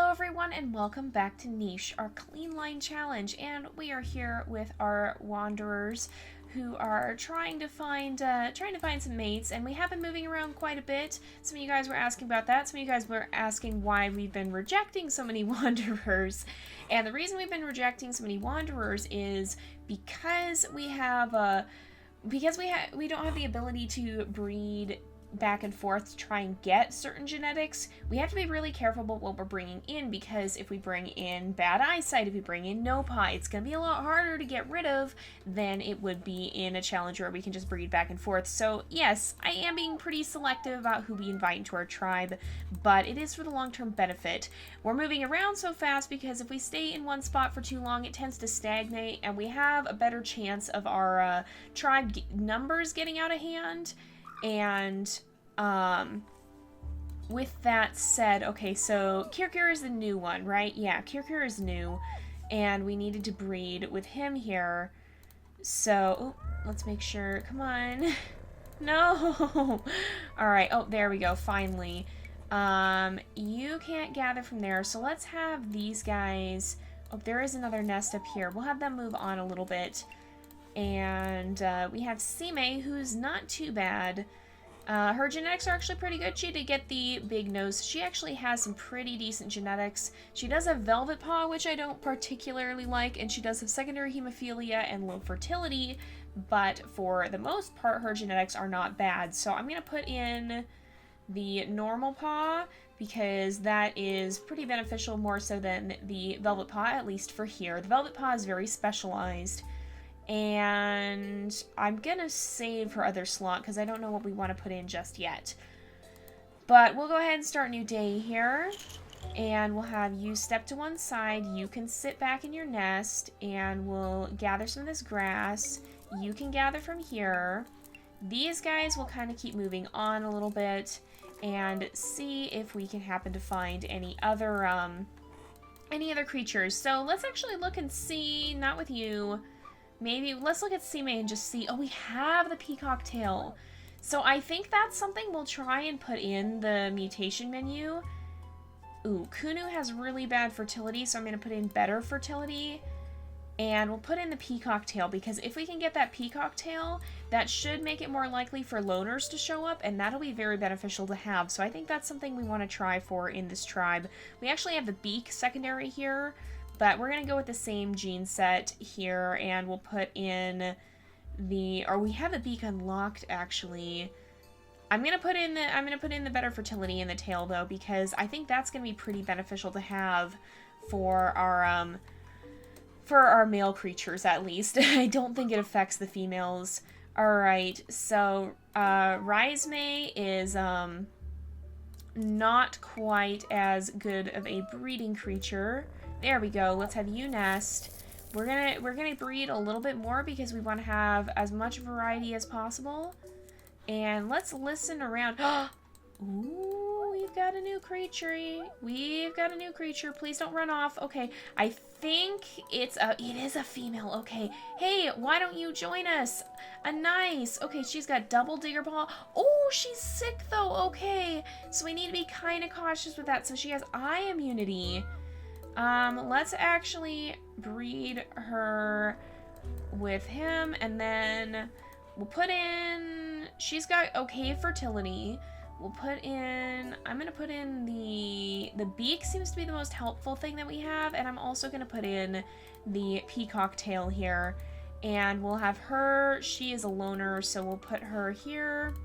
Hello everyone and welcome back to Niche, our clean line challenge, and we are here with our wanderers who are trying to find some mates, and we have been moving around quite a bit. Some of you guys were asking about that. Some of you guys were asking why we've been rejecting so many wanderers. And the reason we've been rejecting so many wanderers is because we don't have the ability to breed back and forth to try and get certain genetics. We have to be really careful about what we're bringing in, because if we bring in bad eyesight, if we bring in no pie, it's going to be a lot harder to get rid of than it would be in a challenge where we can just breed back and forth. So yes, I am being pretty selective about who we invite into our tribe, but it is for the long-term benefit. We're moving around so fast because if we stay in one spot for too long, it tends to stagnate, and we have a better chance of our tribe numbers getting out of hand. And with that said, okay, so Kirkir is the new one, right? Yeah, Kirkir is new, and we needed to breed with him here. So, let's make sure, come on. No! Alright, oh, there we go, finally. You can't gather from there, so let's have these guys. Oh, there is another nest up here. We'll have them move on a little bit. And we have Sime, who's not too bad. Her genetics are actually pretty good. She did get the big nose. She actually has some pretty decent genetics. She does have velvet paw, which I don't particularly like, and she does have secondary hemophilia and low fertility, but for the most part, her genetics are not bad. So I'm going to put in the normal paw, because that is pretty beneficial, more so than the velvet paw, at least for here. The velvet paw is very specialized. And I'm gonna save her other slot because I don't know what we want to put in just yet. But we'll go ahead and start a new day here. And we'll have you step to one side. You can sit back in your nest, and we'll gather some of this grass. You can gather from here. These guys will kind of keep moving on a little bit and see if we can happen to find any other creatures. So let's actually look and see, not with you. Maybe let's look at Sime and just see. Oh, we have the peacock tail. So I think that's something we'll try and put in the mutation menu. Ooh, Kunu has really bad fertility, so I'm going to put in better fertility. And we'll put in the peacock tail, because if we can get that peacock tail, that should make it more likely for loners to show up, and that'll be very beneficial to have. So I think that's something we want to try for in this tribe. We actually have the beak secondary here, but we're going to go with the same gene set here, and we'll put in or we have the beak unlocked, actually. I'm going to put in the better fertility in the tail, though, because I think that's going to be pretty beneficial to have for our male creatures, at least. I don't think it affects the females. Alright, so Reismay is not quite as good of a breeding creature. There we go. Let's have you nest. We're gonna breed a little bit more because we want to have as much variety as possible. And let's listen around. Ooh, we've got a new creature. We've got a new creature. Please don't run off. Okay, I think it is a female. Okay. Hey, why don't you join us? A nice. Okay, she's got double digger paw. Oh, she's sick though. Okay, so we need to be kind of cautious with that. So she has eye immunity. Let's actually breed her with him, and then we'll put in, she's got okay fertility. We'll put in, I'm going to put in the beak seems to be the most helpful thing that we have, and I'm also going to put in the peacock tail here, and we'll have her, she is a loner, so we'll put her here,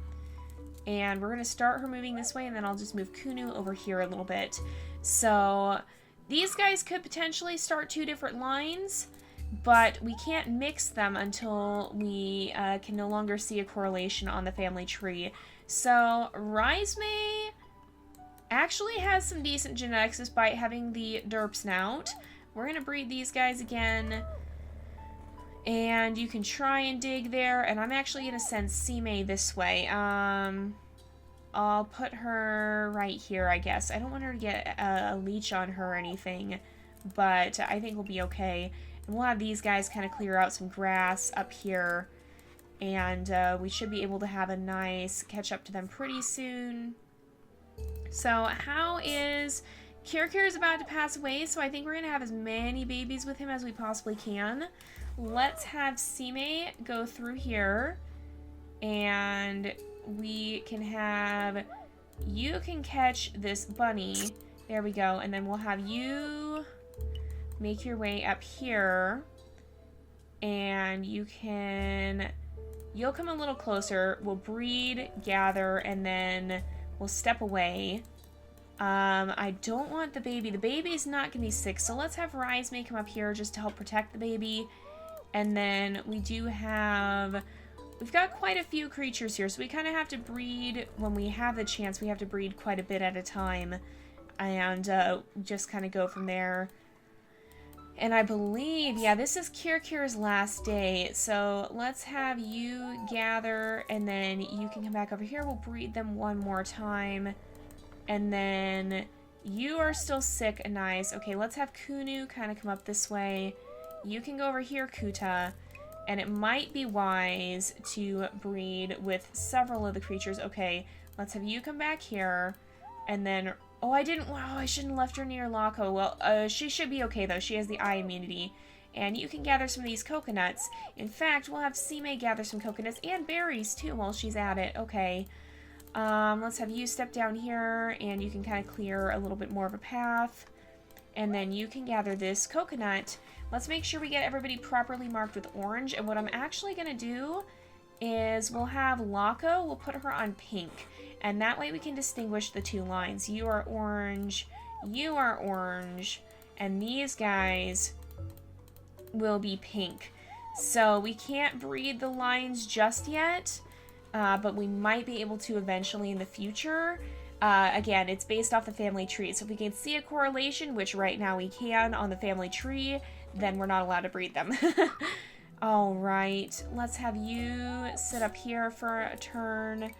and we're going to start her moving this way, and then I'll just move Kunu over here a little bit. So these guys could potentially start two different lines, but we can't mix them until we can no longer see a correlation on the family tree. So Reismay actually has some decent genetics despite having the derp snout. We're going to breed these guys again, and you can try and dig there, and I'm actually going to send Sime this way. I'll put her right here, I guess. I don't want her to get a leech on her or anything, but I think we'll be okay. And we'll have these guys kind of clear out some grass up here, and we should be able to have a nice catch up to them pretty soon. So how is Kirkir is about to pass away, so I think we're going to have as many babies with him as we possibly can. Let's have Sime go through here, and we can have... You can catch this bunny. There we go, and then we'll have you make your way up here, and you can... You'll come a little closer. We'll breed, gather, and then we'll step away. I don't want the baby. The baby's not going to be sick, so let's have Rise come up here just to help protect the baby. And then we do have... We've got quite a few creatures here, so we kind of have to breed when we have the chance. We have to breed quite a bit at a time and just kind of go from there. And I believe, yeah, this is Kirkir's last day, so let's have you gather, and then you can come back over here. We'll breed them one more time. And then you are still sick, Anais. Okay, let's have Kunu kind of come up this way. You can go over here, Kuta. And it might be wise to breed with several of the creatures. Okay, let's have you come back here. And then... Oh, I didn't... Wow, I shouldn't have left her near Lako. Well, she should be okay, though. She has the eye immunity. And you can gather some of these coconuts. In fact, we'll have Sime gather some coconuts and berries, too, while she's at it. Okay. Let's have you step down here, and you can kind of clear a little bit more of a path. And then you can gather this coconut. Let's make sure we get everybody properly marked with orange. And what I'm actually going to do is we'll have Lako, we'll put her on pink. And that way we can distinguish the two lines. You are orange, and these guys will be pink. So we can't breed the lines just yet. But we might be able to eventually in the future. Again, it's based off the family tree. So if we can see a correlation, which right now we can on the family tree, then we're not allowed to breed them. Alright, let's have you sit up here for a turn.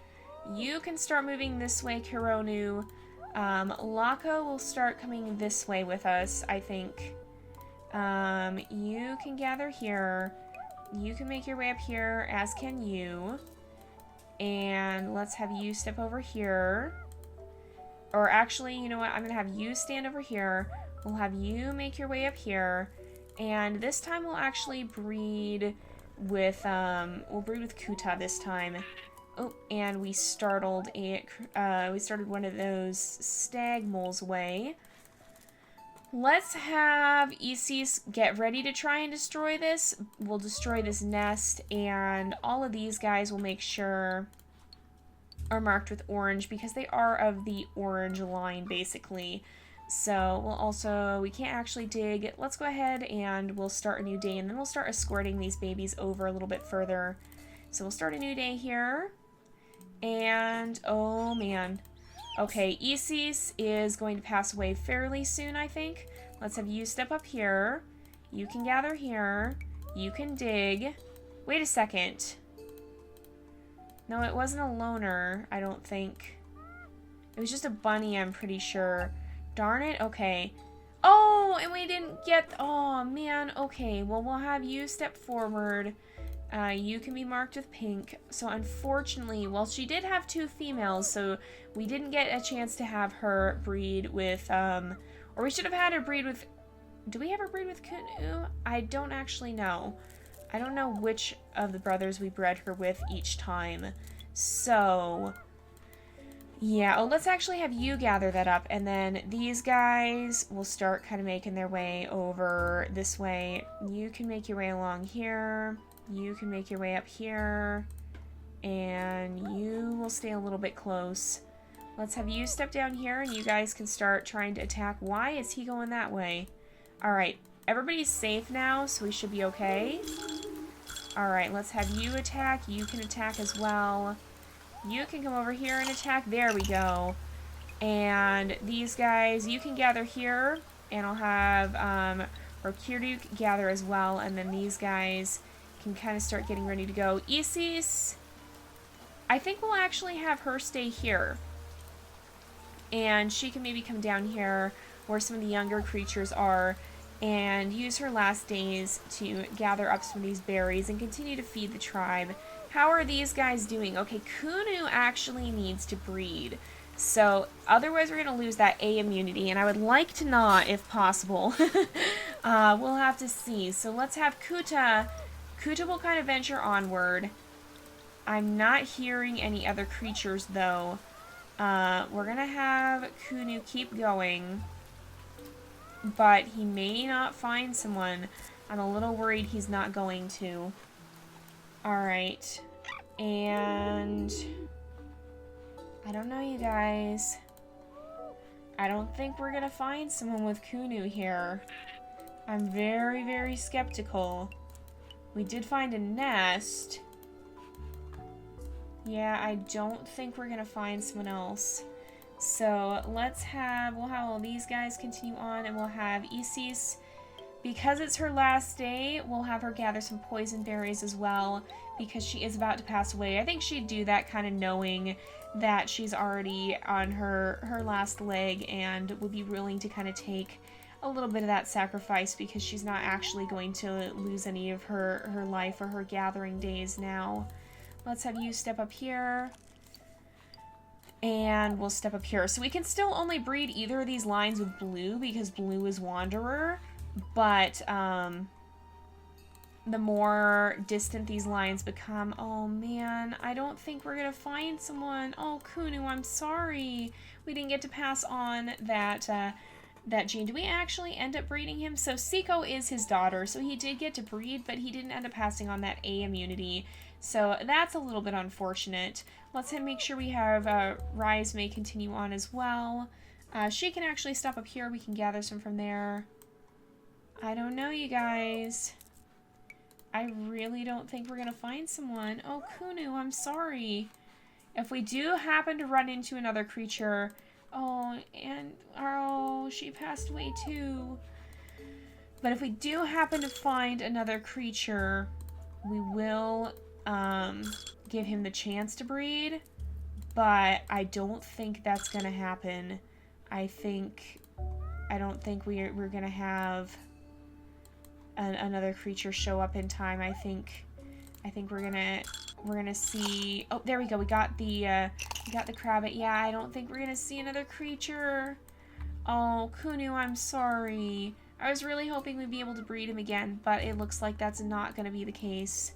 You can start moving this way, Kironu. Lako will start coming this way with us, I think. You can gather here. You can make your way up here, as can you. And let's have you step over here. Or actually, you know what? I'm going to have you stand over here. We'll have you make your way up here. And this time we'll actually breed with, we'll breed with Kuta this time. Oh, and we startled we started one of those stag moles away. Let's have Isis get ready to try and destroy this. We'll destroy this nest, and all of these guys will make sure are marked with orange because they are of the orange line, basically. So we'll also, we can't actually dig. Let's go ahead and we'll start a new day, and then we'll start escorting these babies over a little bit further. So we'll start a new day here. And, oh man. Okay, Isis is going to pass away fairly soon, I think. Let's have you step up here. You can gather here. You can dig. Wait a second. No, it wasn't a loner, I don't think. It was just a bunny, I'm pretty sure. Darn it, okay. Oh, and we didn't get... Oh, man, okay. Well, we'll have you step forward. You can be marked with pink. So unfortunately, well, she did have two females, so we didn't get a chance to have her breed with, or we should have had her breed with, do we have her breed with Kunu? I don't actually know. I don't know which of the brothers we bred her with each time. So, yeah. Oh, let's actually have you gather that up, and then these guys will start kind of making their way over this way. You can make your way along here. You can make your way up here, and you will stay a little bit close. Let's have you step down here, and you guys can start trying to attack. Why is he going that way? Alright, everybody's safe now, so we should be okay. Alright, let's have you attack. You can attack as well. You can come over here and attack. There we go. And these guys, you can gather here, and I'll have Kiruk gather as well, and then these guys can kind of start getting ready to go. Isis, I think we'll actually have her stay here. And she can maybe come down here where some of the younger creatures are and use her last days to gather up some of these berries and continue to feed the tribe. How are these guys doing? Okay, Kunu actually needs to breed. So otherwise we're going to lose that A immunity, and I would like to not if possible. We'll have to see. So let's have Kuta. Kuta will kind of venture onward. I'm not hearing any other creatures though. We're going to have Kunu keep going, but he may not find someone. I'm a little worried he's not going to. Alright. And I don't know, you guys. I don't think we're gonna find someone with Kunu here. I'm very, very skeptical. We did find a nest. Yeah, I don't think we're gonna find someone else. So we'll have all these guys continue on, and we'll have Isis. Because it's her last day, we'll have her gather some poison berries as well, because she is about to pass away. I think she'd do that kind of knowing that she's already on her last leg and would be willing to kind of take a little bit of that sacrifice, because she's not actually going to lose any of her life or her gathering days now. Let's have you step up here. And we'll step up here. So we can still only breed either of these lines with blue, because blue is Wanderer. But the more distant these lines become, oh man, I don't think we're gonna find someone. Oh, Kunu, I'm sorry. We didn't get to pass on that gene. Do we actually end up breeding him? So Siko is his daughter, so he did get to breed, but he didn't end up passing on that A immunity. So that's a little bit unfortunate. Let's make sure we have Rise may continue on as well. She can actually stop up here. We can gather some from there. I don't know, you guys. I really don't think we're gonna find someone. Oh, Kunu, I'm sorry. If we do happen to run into another creature... Oh, she passed away too. But if we do happen to find another creature, we will give him the chance to breed. But I don't think that's gonna happen. I don't think we're gonna have another creature show up in time. I think we're gonna see. Oh, there we go. We got the crabbit. Yeah, I don't think we're gonna see another creature. Oh, Kunu, I'm sorry. I was really hoping we'd be able to breed him again, but it looks like that's not gonna be the case.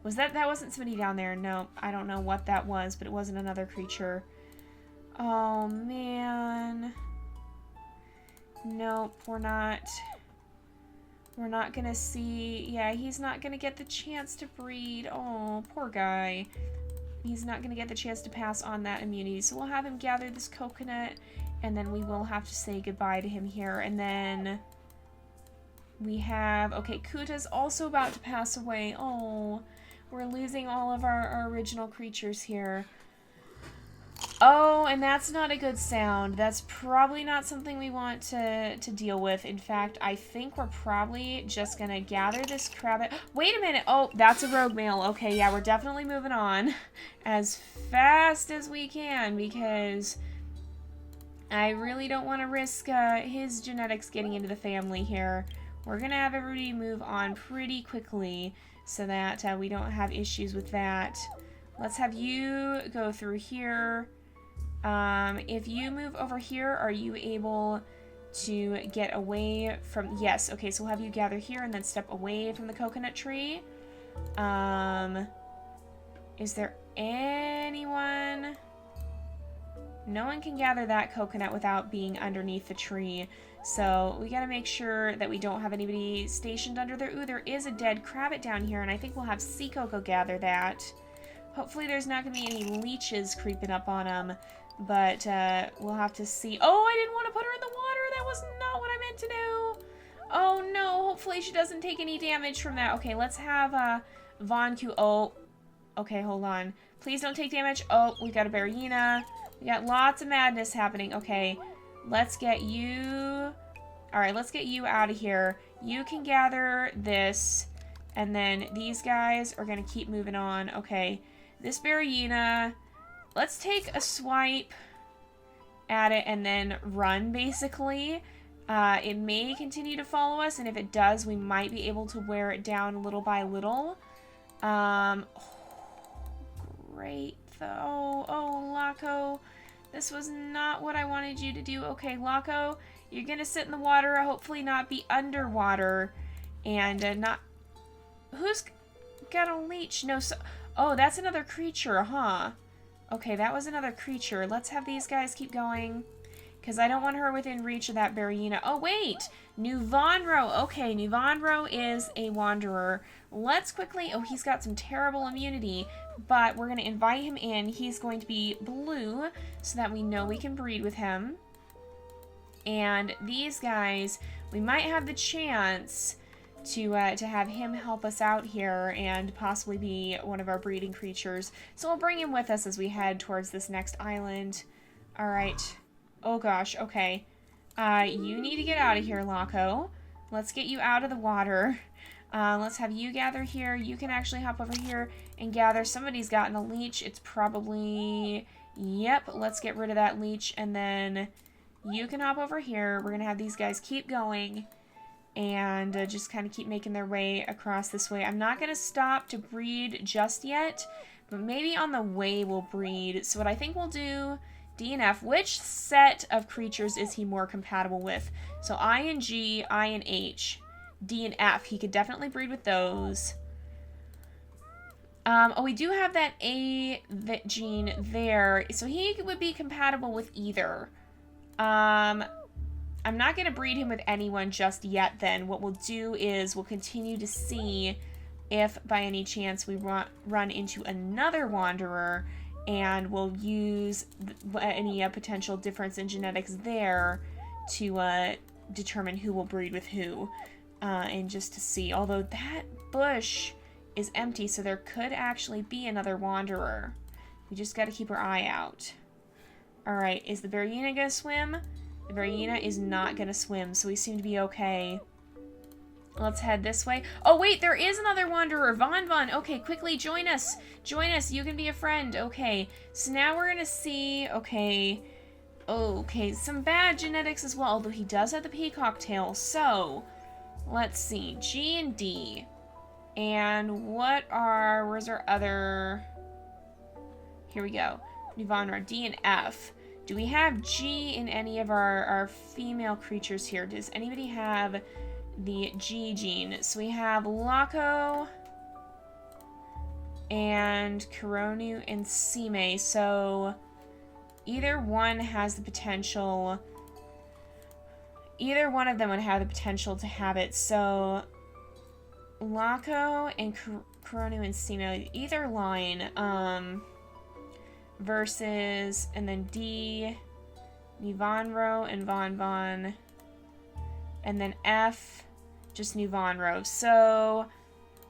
Was that wasn't somebody down there? No, I don't know what that was, but it wasn't another creature. Oh man. Nope, we're not gonna see. Yeah, he's not gonna get the chance to breed. Oh, poor guy. He's not gonna get the chance to pass on that immunity. So we'll have him gather this coconut, and then we will have to say goodbye to him here. And then we have, okay, Kuta's also about to pass away. Oh, we're losing all of our original creatures here. Oh, and that's not a good sound. That's probably not something we want to deal with. In fact, I think we're probably just gonna gather this crabbit. Wait a minute. Oh, that's a rogue male. Okay, yeah, we're definitely moving on as fast as we can, because I really don't want to risk his genetics getting into the family here. We're gonna have everybody move on pretty quickly so that we don't have issues with that. Let's have you go through here. If you move over here, are you able to get away from... Yes, okay, so we'll have you gather here and then step away from the coconut tree. Is there anyone... No one can gather that coconut without being underneath the tree. So we gotta make sure that we don't have anybody stationed under there. Ooh, there is a dead crabbit down here, and I think we'll have Siko go gather that. Hopefully there's not gonna be any leeches creeping up on them. But we'll have to see. Oh, I didn't want to put her in the water. That was not what I meant to do. Oh no, hopefully she doesn't take any damage from that. Okay, let's have Von Q. Oh, okay, hold on. Please don't take damage. Oh, we got a Barina. We got lots of madness happening. Okay, let's get you... Alright, let's get you out of here. You can gather this, and then these guys are going to keep moving on. Okay, this Barina... Let's take a swipe at it and then run, basically. It may continue to follow us, and if it does, we might be able to wear it down little by little. Oh, great, though. Oh, Laco. This was not what I wanted you to do. Okay, Laco, you're gonna sit in the water, hopefully not be underwater, and not... Who's got a leech? No, so... Oh, that's another creature, huh? Okay, that was another creature. Let's have these guys keep going, because I don't want her within reach of that Berryina. Oh, wait! Nuvonro! Okay, Nuvonro is a wanderer. Let's quickly... Oh, he's got some terrible immunity, but we're going to invite him in. He's going to be blue, so that we know we can breed with him. And these guys, we might have the chance to have him help us out here and possibly be one of our breeding creatures. So we'll bring him with us as we head towards this next island. Alright. Oh gosh, okay. You need to get out of here, Laco. Let's get you out of the water. Let's have you gather here. You can actually hop over here and gather. Somebody's gotten a leech. It's probably... Yep, let's get rid of that leech. And then you can hop over here. We're going to have these guys keep going and just kind of keep making their way across this way. I'm not going to stop to breed just yet, but maybe on the way we'll breed. So what I think we'll do... D and F, which set of creatures is he more compatible with? So I and G, I and H, D and F. He could definitely breed with those. Oh, we do have that A gene there, so he would be compatible with either. I'm not going to breed him with anyone just yet then. What we'll do is we'll continue to see if by any chance we run into another wanderer, and we'll use any potential difference in genetics there to determine who will breed with who, and just to see. Although that bush is empty, so there could actually be another wanderer. We just got to keep our eye out. Alright, is the Berryina going to swim? The Berryina is not going to swim, so we seem to be okay. Let's head this way. Oh, wait, there is another wanderer. Von. Okay, quickly, join us. Join us. You can be a friend. Okay, so now we're going to see... Okay, some bad genetics as well, although he does have the peacock tail. So, let's see. G and D. And where's our other... Here we go. Nuvonra, D and F. Do we have G in any of our female creatures here? Does anybody have... the G gene? So we have Laco and Kironu and Sime. So either one has the potential. Either one of them would have the potential to have it. So Laco and Kironu and Sime, either line. Versus, and then D, Nuvonro and Von. And then F, just Nuvonro. So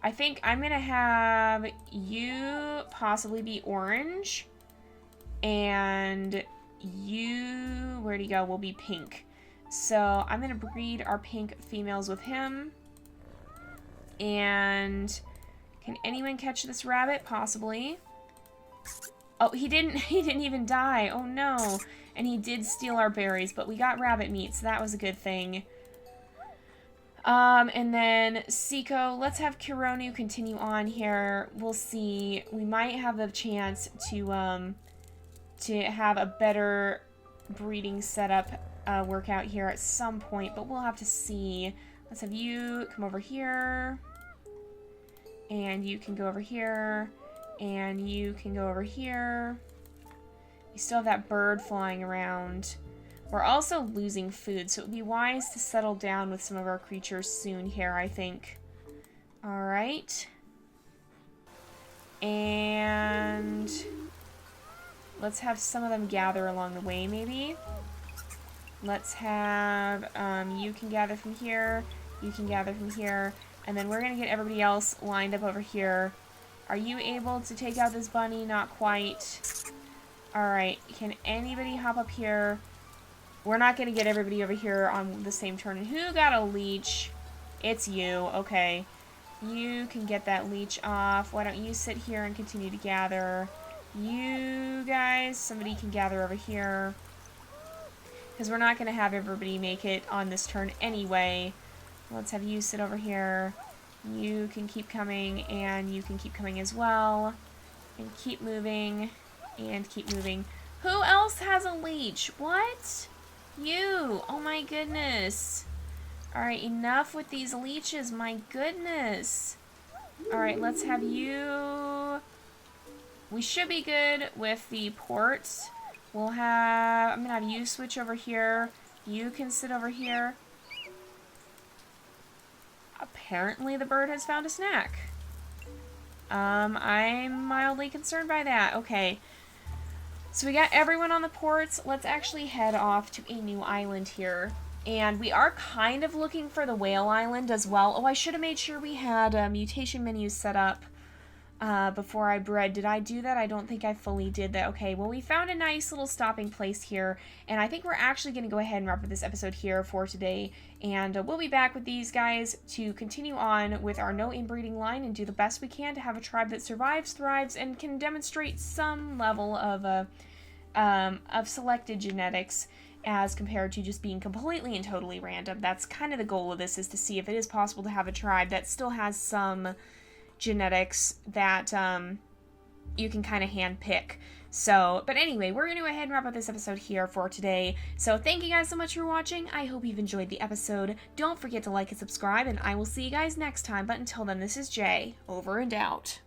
I think I'm going to have you possibly be orange. And you, where'd he go, will be pink. So I'm going to breed our pink females with him. And can anyone catch this rabbit? Possibly. Oh, he didn't even die. Oh no. And he did steal our berries, but we got rabbit meat, so that was a good thing. And then Siko, let's have Kironu continue on here. We'll see. We might have the chance to have a better breeding setup workout here at some point, but we'll have to see. Let's have you come over here. And you can go over here. And you can go over here. You still have that bird flying around. We're also losing food, so it would be wise to settle down with some of our creatures soon here, I think. Alright. And let's have some of them gather along the way, maybe. Let's have, you can gather from here, you can gather from here, and then we're going to get everybody else lined up over here. Are you able to take out this bunny? Not quite. Alright, can anybody hop up here? We're not going to get everybody over here on the same turn. And who got a leech? It's you. Okay. You can get that leech off. Why don't you sit here and continue to gather? You guys, somebody can gather over here. Because we're not going to have everybody make it on this turn anyway. Let's have you sit over here. You can keep coming, and you can keep coming as well. And keep moving, and keep moving. Who else has a leech? What? You. Oh my goodness. Alright, enough with these leeches. My goodness. Alright, let's have you... We should be good with the ports. We'll have... I'm gonna have you switch over here. You can sit over here. Apparently the bird has found a snack. I'm mildly concerned by that. Okay. So we got everyone on the ports. Let's actually head off to a new island here. And we are kind of looking for the whale island as well. Oh, I should have made sure we had mutation menus set up before I bred. Did I do that? I don't think I fully did that. Okay, well, we found a nice little stopping place here. And I think we're actually going to go ahead and wrap up this episode here for today. And we'll be back with these guys to continue on with our no inbreeding line and do the best we can to have a tribe that survives, thrives, and can demonstrate some level of selected genetics as compared to just being completely and totally random. That's kind of the goal of this, is to see if it is possible to have a tribe that still has some genetics that you can kind of hand pick. So, but anyway, we're going to go ahead and wrap up this episode here for today. So thank you guys so much for watching. I hope you've enjoyed the episode. Don't forget to like and subscribe, and I will see you guys next time. But until then, this is Jay, over and out.